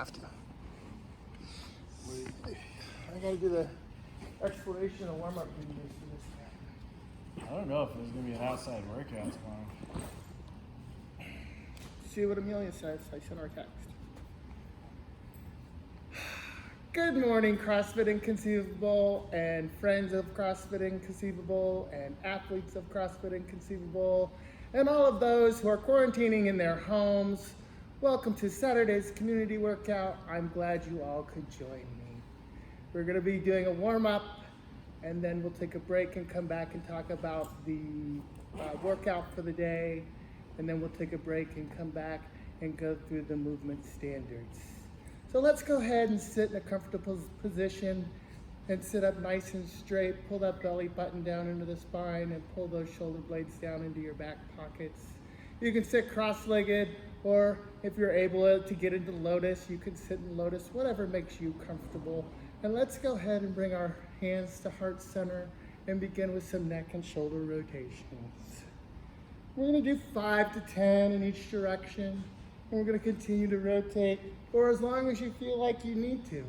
have to. I gotta do the exploration and warm-up videos for this camp. I don't know if there's gonna be an outside workout tomorrow. See what Amelia says. I sent our text. Good morning, CrossFit Inconceivable and friends of CrossFit Inconceivable and athletes of CrossFit Inconceivable and all of those who are quarantining in their homes. Welcome to Saturday's community workout. I'm glad you all could join me. We're going to be doing a warm-up and then we'll take a break and come back and talk about the workout for the day, and then we'll take a break and come back and go through the movement standards. So let's go ahead and sit in a comfortable position and sit up nice and straight. Pull that belly button down into the spine and pull those shoulder blades down into your back pockets. You can sit cross-legged, or if you're able to get into lotus, you can sit in lotus, whatever makes you comfortable. And let's go ahead and bring our hands to heart center and begin with some neck and shoulder rotations. We're going to do 5 to 10 in each direction. And we're going to continue to rotate for as long as you feel like you need to.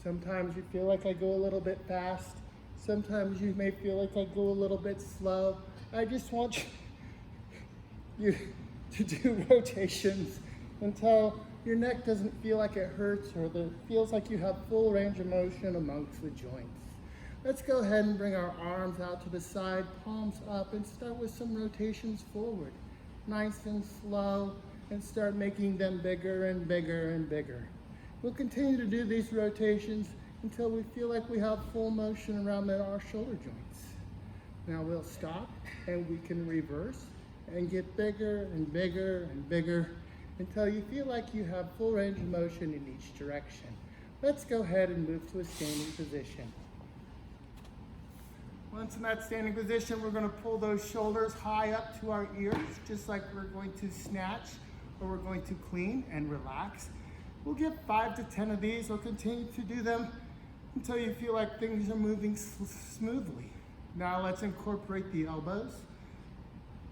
Sometimes you feel like I go a little bit fast. Sometimes you may feel like I go a little bit slow. I just want you to do rotations until your neck doesn't feel like it hurts or it feels like you have full range of motion amongst the joints. Let's go ahead and bring our arms out to the side, palms up, and start with some rotations forward. Nice and slow, and start making them bigger and bigger and bigger. We'll continue to do these rotations until we feel like we have full motion around our shoulder joints. Now we'll stop and we can reverse and get bigger and bigger and bigger until you feel like you have full range of motion in each direction. Let's go ahead and move to a standing position. Once in that standing position, we're going to pull those shoulders high up to our ears, just like we're going to snatch or we're going to clean and relax. We'll get 5 to 10 of these. We'll continue to do them until you feel like things are moving smoothly. Now let's incorporate the elbows.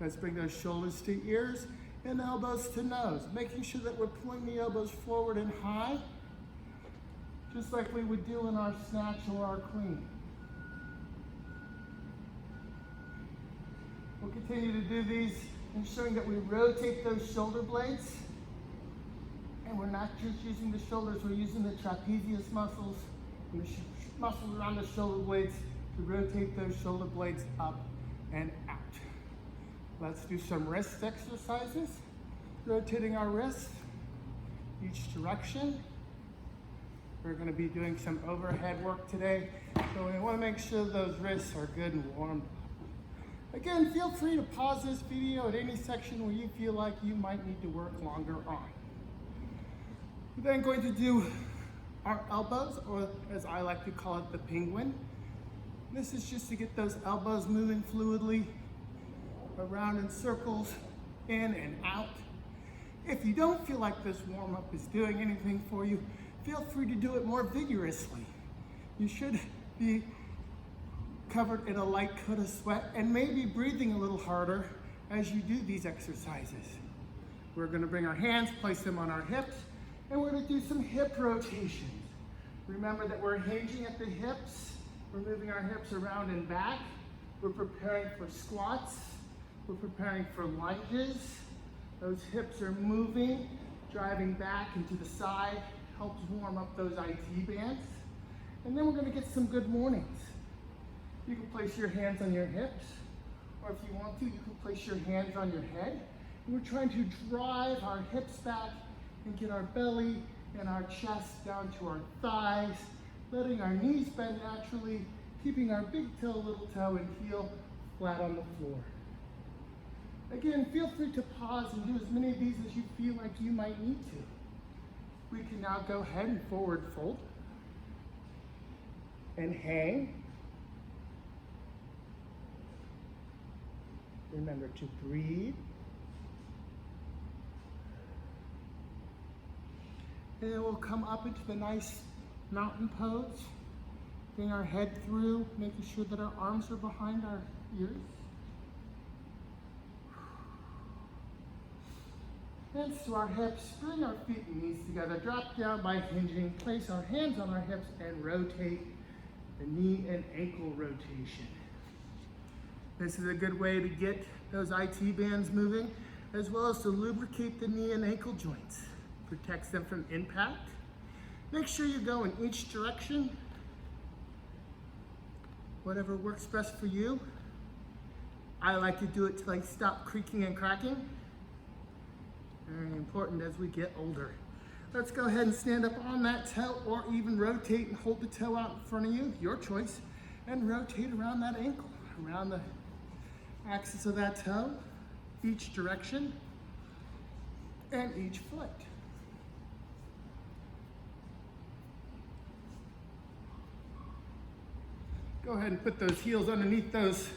Let's bring those shoulders to ears and elbows to nose, making sure that we're pulling the elbows forward and high, just like we would do in our snatch or our clean. We'll continue to do these, ensuring that we rotate those shoulder blades. And we're not just using the shoulders, we're using the trapezius muscles and the muscles around the shoulder blades to rotate those shoulder blades up and out. Let's do some wrist exercises, rotating our wrists each direction. We're going to be doing some overhead work today, so we want to make sure those wrists are good and warm. Again, feel free to pause this video at any section where you feel like you might need to work longer on. We're then going to do our elbows, or as I like to call it, the penguin. This is just to get those elbows moving fluidly around in circles, in and out. If you don't feel like this warm-up is doing anything for you, feel free to do it more vigorously. You should be covered in a light coat of sweat and maybe breathing a little harder as you do these exercises. We're going to bring our hands, place them on our hips, and we're going to do some hip rotations. Remember that we're hinging at the hips. We're moving our hips around and back. We're preparing for squats. We're preparing for lunges. Those hips are moving, driving back and to the side, helps warm up those IT bands. And then we're going to get some good mornings. You can place your hands on your hips, or if you want to, you can place your hands on your head. And we're trying to drive our hips back and get our belly and our chest down to our thighs, letting our knees bend naturally, keeping our big toe, little toe, and heel flat on the floor. Again, feel free to pause and do as many of these as you feel like you might need to. We can now go ahead and forward fold and hang. Remember to breathe. And then we'll come up into the nice mountain pose. Bring our head through, making sure that our arms are behind our ears. Hands to our hips, bring our feet and knees together, drop down by hinging, place our hands on our hips and rotate the knee and ankle rotation. This is a good way to get those IT bands moving, as well as to lubricate the knee and ankle joints. Protects them from impact. Make sure you go in each direction, whatever works best for you. I like to do it till I stop creaking and cracking. Very important as we get older. Let's go ahead and stand up on that toe, or even rotate and hold the toe out in front of you, your choice, and rotate around that ankle, around the axis of that toe, each direction, and each foot. Go ahead and put those heels underneath those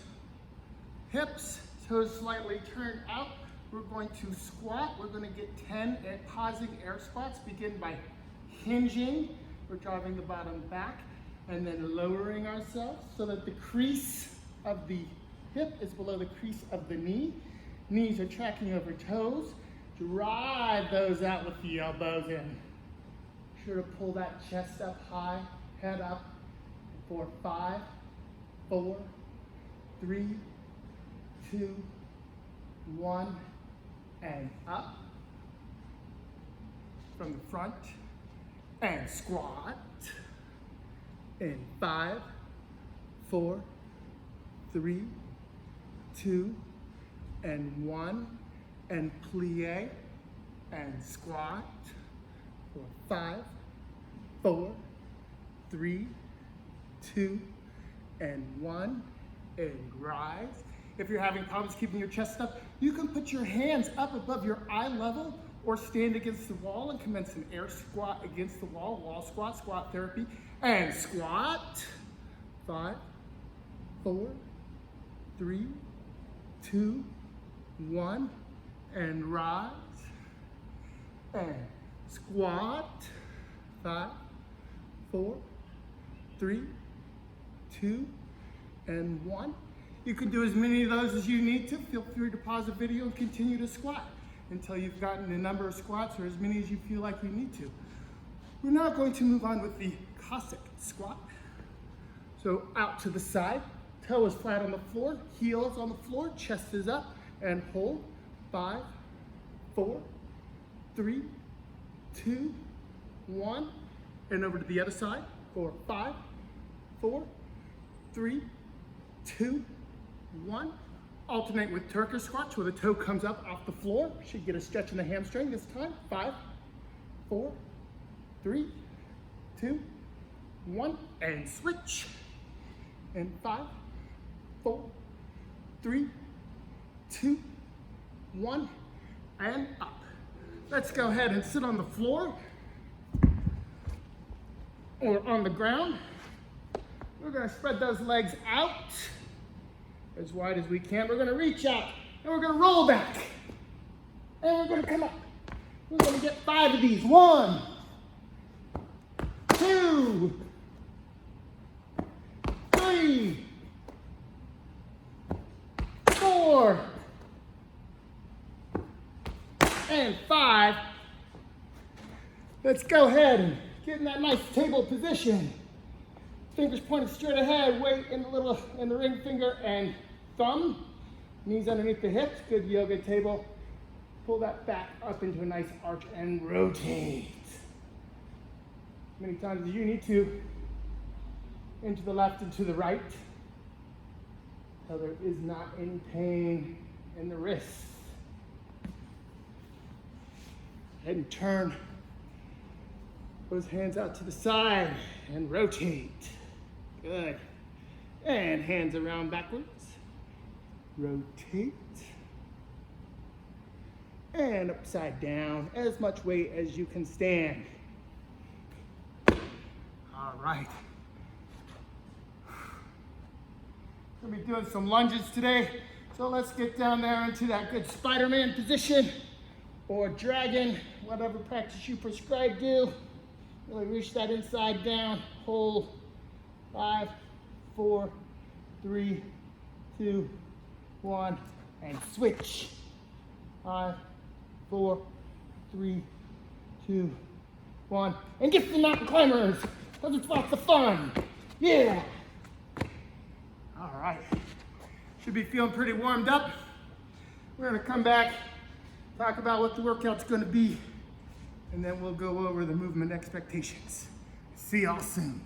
hips, toes slightly turned out. We're going to squat. We're going to get 10 pausing air squats. Begin by hinging. We're driving the bottom back and then lowering ourselves so that the crease of the hip is below the crease of the knee. Knees are tracking over toes. Drive those out with the elbows in. Be sure to pull that chest up high, head up for 5, 4, 3, 2, 1, and up from the front, and squat in 5, 4, 3, 2, and 1, and plie and squat for 5, 4, 3, 2, and 1, and rise. If you're having problems keeping your chest up, you can put your hands up above your eye level or stand against the wall and commence an air squat against the wall squat, squat therapy, and squat. 5, 4, 3, 2, 1, and rise, and squat. 5, 4, 3, 2, and 1. You can do as many of those as you need to. Feel free to pause the video and continue to squat until you've gotten the number of squats or as many as you feel like you need to. We're now going to move on with the Cossack squat. So out to the side, toe is flat on the floor, heels on the floor, chest is up, and hold. 5, 4, 3, 2, 1, and over to the other side for 5, 4, 3, 2, 1. Alternate with Turkish squats where the toe comes up off the floor. Should get a stretch in the hamstring this time. 5, 4, 3, 2, 1, and switch. And 5, 4, 3, 2, 1, and up. Let's go ahead and sit on the floor or on the ground. We're going to spread those legs out as wide as we can. We're going to reach out and we're going to roll back. And we're going to come up. We're going to get 5 of these. 1, 2, 3, 4, and 5. Let's go ahead and get in that nice table position. Fingers pointed straight ahead, weight in the ring finger and thumb. Knees underneath the hips, good yoga table. Pull that back up into a nice arch and rotate. Many times as you need to, into the left and to the right, so there is not any pain in the wrists. Head and turn those hands out to the side and rotate. Good. And hands around backwards. Rotate. And upside down. As much weight as you can stand. All right. We're going to be doing some lunges today. So let's get down there into that good Spider-Man position or dragon, whatever practice you prescribe do. Really reach that inside down, hold. 5, 4, 3, 2, 1, and switch. 5, 4, 3, 2, 1. And get the mountain climbers, because it's lots of fun. Yeah. All right. Should be feeling pretty warmed up. We're gonna come back, talk about what the workout's gonna be, and then we'll go over the movement expectations. See y'all soon.